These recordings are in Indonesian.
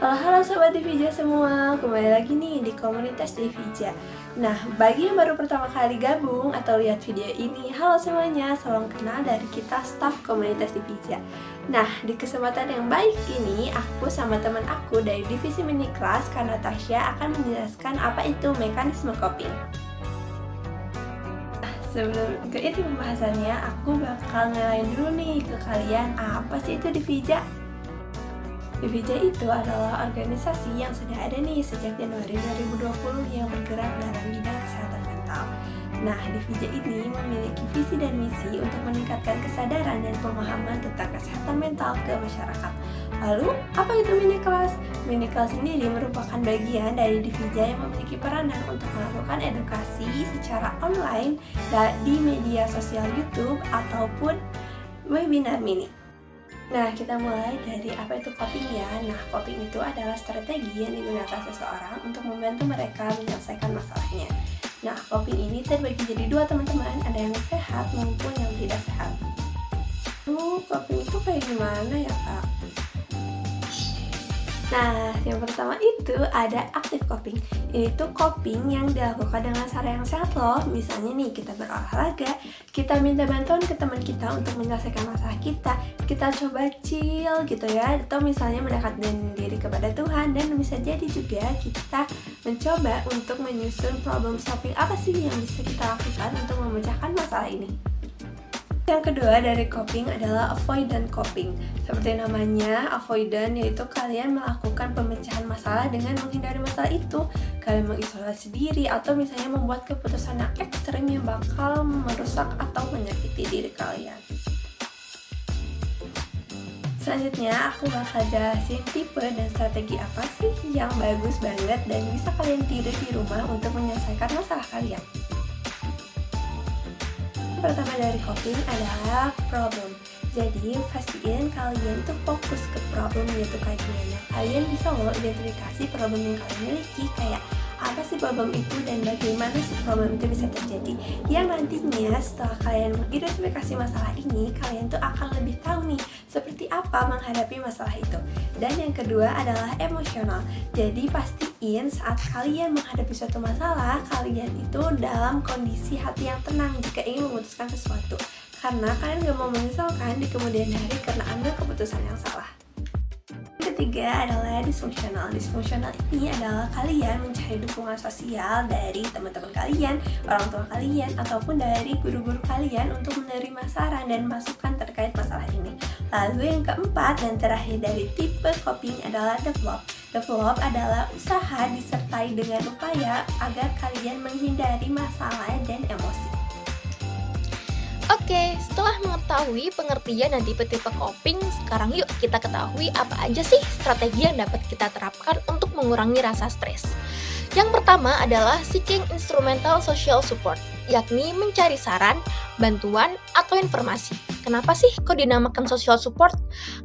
Halo Sobat Divija semua, kembali lagi nih di komunitas Divija. Nah, bagi yang baru pertama kali gabung atau lihat video ini, halo semuanya, salam kenal dari kita staf komunitas Divija. Nah, di kesempatan yang baik ini, aku sama teman aku dari divisi mini kelas, Kak Natasha, akan menjelaskan apa itu mekanisme coping. Sebelum ke itu pembahasannya, aku bakal ngelain dulu nih ke kalian, apa sih itu Divija? Divija itu adalah organisasi yang sudah ada nih sejak Januari 2020 yang bergerak dalam bidang kesehatan mental. Nah, Divija ini memiliki visi dan misi untuk meningkatkan kesadaran dan pemahaman tentang kesehatan mental ke masyarakat. Lalu, apa itu mini kelas? Mini kelas sendiri merupakan bagian dari Divija yang memiliki peranan untuk melakukan edukasi secara online di media sosial YouTube ataupun webinar mini. Nah, kita mulai dari apa itu coping ya. Nah, coping itu adalah strategi yang digunakan seseorang untuk membantu mereka menyelesaikan masalahnya. Nah, coping ini terbagi jadi dua teman-teman, ada yang sehat maupun yang tidak sehat. Coping itu kayak gimana ya, Kak? Nah, yang pertama itu ada active coping. Ini tuh coping yang dilakukan dengan cara yang sehat loh. Misalnya nih, kita berolahraga, kita minta bantuan ke teman kita untuk menyelesaikan masalah kita coba chill gitu ya, atau misalnya mendekatkan diri kepada Tuhan, dan bisa jadi juga kita mencoba untuk menyusun problem solving apa sih yang bisa kita lakukan untuk memecahkan masalah ini. Yang kedua dari coping adalah avoidant coping. Seperti namanya, avoidant yaitu kalian melakukan pemecahan masalah dengan menghindari masalah itu. Kalian mengisolasi diri atau misalnya membuat keputusan yang ekstrem yang bakal merusak atau menyakiti diri kalian. Selanjutnya aku bakal jelasin tipe dan strategi apa sih yang bagus banget dan bisa kalian tiru di rumah untuk menyelesaikan masalah kalian. Pertama dari coping adalah problem. Jadi pastiin kalian tuh fokus ke problem yaitu kayak gimana. Kalian bisa loh identifikasi problem yang kalian miliki, kayak apa sih problem itu dan bagaimana sih problem itu bisa terjadi. Yang nantinya setelah kalian mengidentifikasi masalah ini, kalian tuh akan lebih tahu nih seperti apa menghadapi masalah itu. Dan yang kedua adalah emosional. Jadi pastiin saat kalian menghadapi suatu masalah, kalian itu dalam kondisi hati yang tenang jika ingin memutuskan sesuatu. Karena kalian gak mau menyesalkan di kemudian hari karena ambil keputusan yang salah. Ketiga adalah disfungsional. Disfungsional ini adalah kalian mencari dukungan sosial dari teman-teman kalian, orang tua kalian, ataupun dari guru-guru kalian untuk menerima saran dan masukan terkait masalah ini. Lalu yang keempat dan terakhir dari tipe coping adalah develop. Develop adalah usaha disertai dengan upaya agar kalian menghindari masalah dan emosi. Oke, setelah mengetahui pengertian dan tipe-tipe coping, sekarang yuk kita ketahui apa aja sih strategi yang dapat kita terapkan untuk mengurangi rasa stres. Yang pertama adalah seeking instrumental social support, yakni mencari saran, bantuan, atau informasi. Kenapa sih kok dinamakan social support?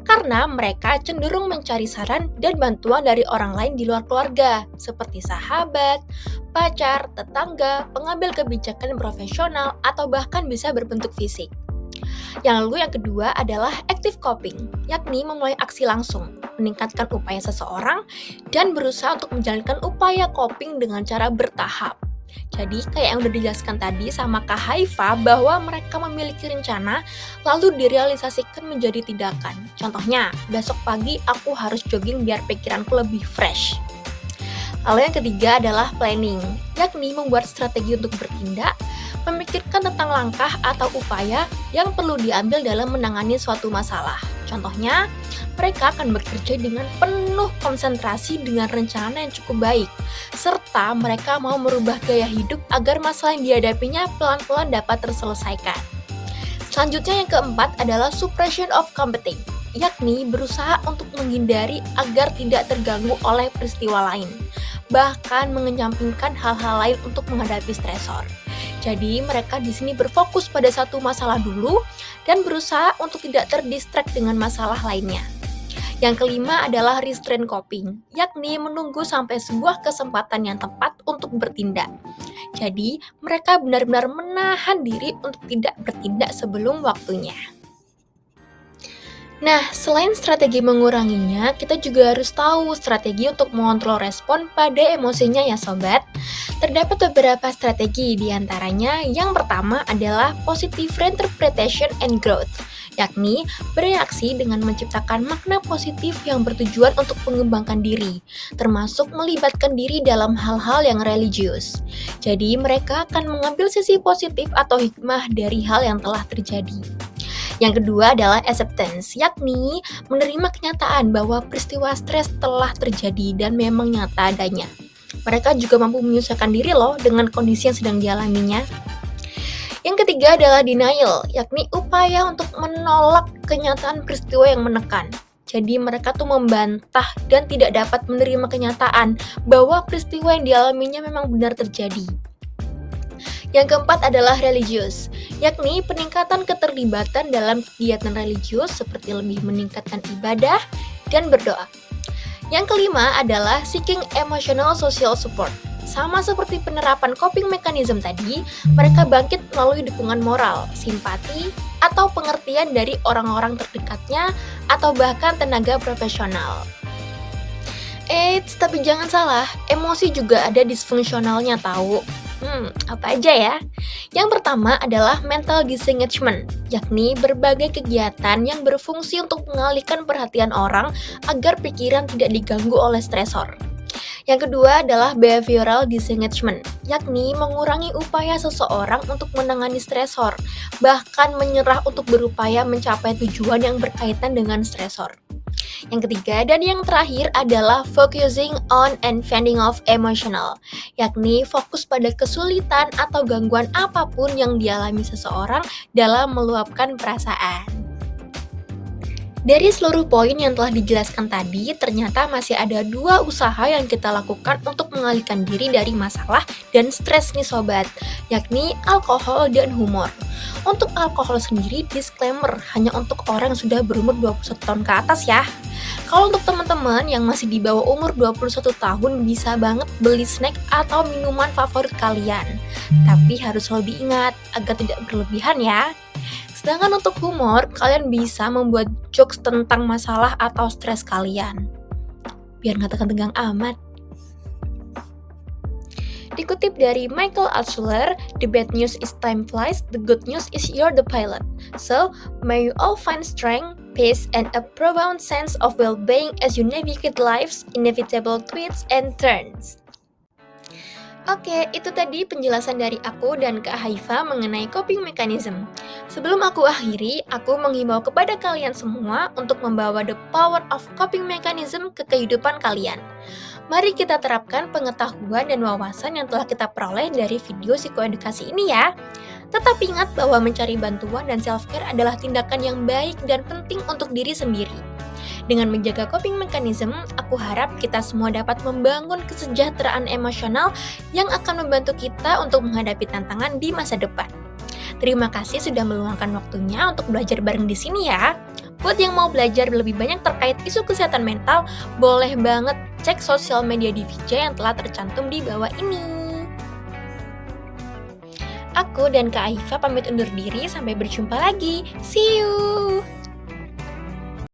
Karena mereka cenderung mencari saran dan bantuan dari orang lain di luar keluarga, seperti sahabat, pacar, tetangga, pengambil kebijakan profesional, atau bahkan bisa berbentuk fisik. Yang kedua adalah active coping, yakni memulai aksi langsung, meningkatkan upaya seseorang, dan berusaha untuk menjalankan upaya coping dengan cara bertahap. Jadi kayak yang udah dijelaskan tadi sama Kak Haifa bahwa mereka memiliki rencana lalu direalisasikan menjadi tindakan. Contohnya, besok pagi aku harus jogging biar pikiranku lebih fresh. Lalu yang ketiga adalah planning, yakni membuat strategi untuk bertindak, memikirkan tentang langkah atau upaya yang perlu diambil dalam menangani suatu masalah. Contohnya, mereka akan bekerja dengan penuh konsentrasi dengan rencana yang cukup baik, serta mereka mau merubah gaya hidup agar masalah yang dihadapinya pelan-pelan dapat terselesaikan. Selanjutnya yang keempat adalah suppression of competing, yakni berusaha untuk menghindari agar tidak terganggu oleh peristiwa lain, bahkan mengenyampingkan hal-hal lain untuk menghadapi stresor. Jadi mereka di sini berfokus pada satu masalah dulu dan berusaha untuk tidak terdistract dengan masalah lainnya. Yang kelima adalah restraint coping, yakni menunggu sampai sebuah kesempatan yang tepat untuk bertindak. Jadi mereka benar-benar menahan diri untuk tidak bertindak sebelum waktunya. Nah, selain strategi menguranginya, kita juga harus tahu strategi untuk mengontrol respon pada emosinya ya sobat. Terdapat beberapa strategi, diantaranya yang pertama adalah positive reinterpretation and growth, yakni bereaksi dengan menciptakan makna positif yang bertujuan untuk mengembangkan diri, termasuk melibatkan diri dalam hal-hal yang religius. Jadi mereka akan mengambil sisi positif atau hikmah dari hal yang telah terjadi. Yang kedua adalah acceptance, yakni menerima kenyataan bahwa peristiwa stres telah terjadi dan memang nyata adanya. Mereka juga mampu menyesuaikan diri loh dengan kondisi yang sedang dialaminya. Yang ketiga adalah denial, yakni upaya untuk menolak kenyataan peristiwa yang menekan. Jadi mereka tuh membantah dan tidak dapat menerima kenyataan bahwa peristiwa yang dialaminya memang benar terjadi. Yang keempat adalah religius, yakni peningkatan keterlibatan dalam kegiatan religius seperti lebih meningkatkan ibadah dan berdoa. Yang kelima adalah seeking emotional social support. Sama seperti penerapan coping mechanism tadi, mereka bangkit melalui dukungan moral, simpati, atau pengertian dari orang-orang terdekatnya atau bahkan tenaga profesional. Tapi jangan salah, emosi juga ada disfungsionalnya tahu. Apa aja ya? Yang pertama adalah mental disengagement, yakni berbagai kegiatan yang berfungsi untuk mengalihkan perhatian orang agar pikiran tidak diganggu oleh stresor. Yang kedua adalah behavioral disengagement, yakni mengurangi upaya seseorang untuk menangani stresor, bahkan menyerah untuk berupaya mencapai tujuan yang berkaitan dengan stresor. Yang ketiga dan yang terakhir adalah focusing on and fending off emotional, yakni fokus pada kesulitan atau gangguan apapun yang dialami seseorang dalam meluapkan perasaan. Dari seluruh poin yang telah dijelaskan tadi, ternyata masih ada 2 usaha yang kita lakukan untuk mengalihkan diri dari masalah dan stres nih sobat, yakni alkohol dan humor. Untuk alkohol sendiri, disclaimer, hanya untuk orang yang sudah berumur 21 tahun ke atas ya. Kalau untuk teman-teman yang masih di bawah umur 21 tahun, bisa banget beli snack atau minuman favorit kalian. Tapi harus selalu diingat, agar tidak berlebihan ya. Sedangkan untuk humor, kalian bisa membuat jokes tentang masalah atau stres kalian. Biar nggak tegang amat. Dikutip dari Michael Altshuler, the bad news is time flies, the good news is you're the pilot. So, may you all find strength, peace, and a profound sense of well-being as you navigate life's inevitable twists and turns. Oke, itu tadi penjelasan dari aku dan Kak Haifa mengenai coping mechanism. Sebelum aku akhiri, aku menghimbau kepada kalian semua untuk membawa the power of coping mechanism ke kehidupan kalian. Mari kita terapkan pengetahuan dan wawasan yang telah kita peroleh dari video psikoedukasi ini ya. Tetap ingat bahwa mencari bantuan dan self-care adalah tindakan yang baik dan penting untuk diri sendiri. Dengan menjaga coping mechanism, aku harap kita semua dapat membangun kesejahteraan emosional yang akan membantu kita untuk menghadapi tantangan di masa depan. Terima kasih sudah meluangkan waktunya untuk belajar bareng di sini ya. Buat yang mau belajar lebih banyak terkait isu kesehatan mental, boleh banget cek sosial media Divija yang telah tercantum di bawah ini. Aku dan Kak Aifa pamit undur diri, sampai berjumpa lagi. See you!